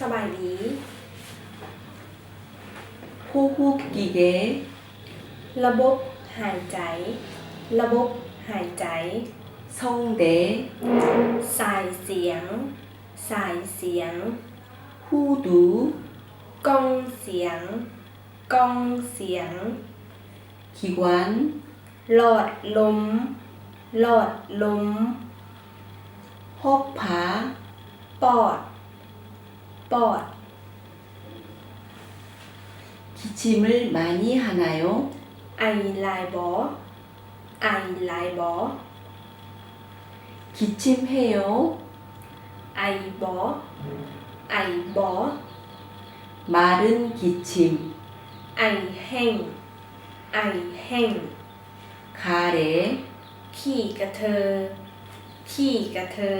สบายดี 호흡기계 ระบบหายใจ ระบบหายใจ 성대 สายเสียง สายเสียง 후두 กล้องเสียง กล้องเสียง 기관 หลอดลม หลอดลม 허파 ปอด ปอด 기침을 많이 하나요? ไอลายบอ ไอลายบอ 기침해요? ไอบอ ไอบอ 마른 기침 ไอแห้ง ไอแห้ง 가래 ขี้กระเทอ ขี้กระเทอ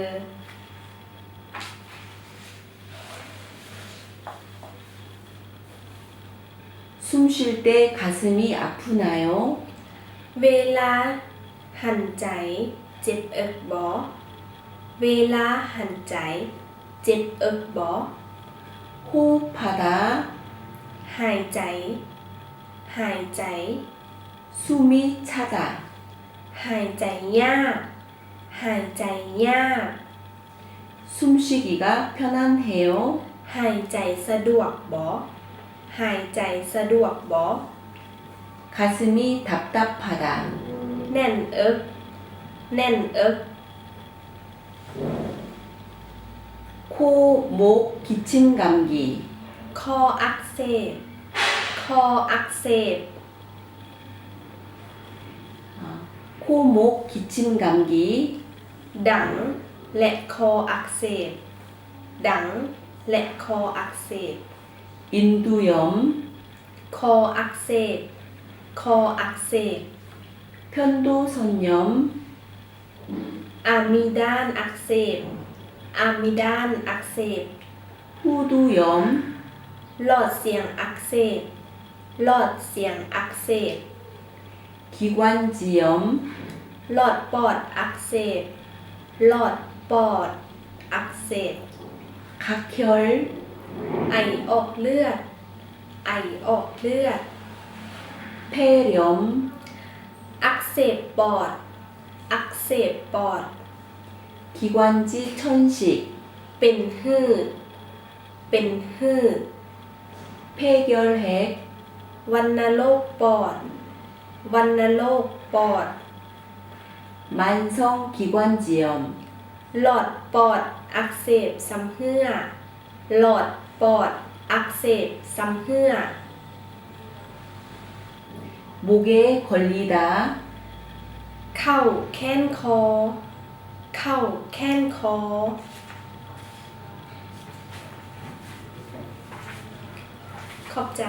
숨 쉴 때 가슴이 아프나요? เวลาหันใจเจ็บเอิกบอ เวลาหันใจเจ็บเอิกบอ 호흡하다 หายใจ หายใจ 숨이 차다 หายใจยาก หายใจยาก 숨쉬기가 편안해요? หายใจสะดวกบอ หายใจสะดวกบอ 가슴이 답답하다 แน่นเอิก แน่นเอิก 코, 목, 기침 감기 คออักเสบ คออักเสบ 코, 목, 기침 감기 ดังและคออักเสบ ดังและคออักเสบ 인두염 คออักเสบ คออักเสบ 편도선염 อามิดานอักเสบ อามิดานอักเสบ 후두염 หลอดเสียงอักเสบ หลอดเสียงอักเสบ 기관지염 หลอดปอดอักเสบ หลอดปอดอักเสบ 각혈 ไอออกเลือด ไอออกเลือด 폐렴 อักเสบปอด อักเสบปอด 기관지 천식 เป็นหืด เป็นหืด 폐결핵 วัณโรคปอด วัณโรคปอด 만성 기관지염 หลอดปอดอักเสบซ้ำเหื่อ หลอดปอดอักเสบซ้ำเหื่อ 목에 걸리다 เข้าแค้นคอ เข้าแค้นคอ ขอบใจ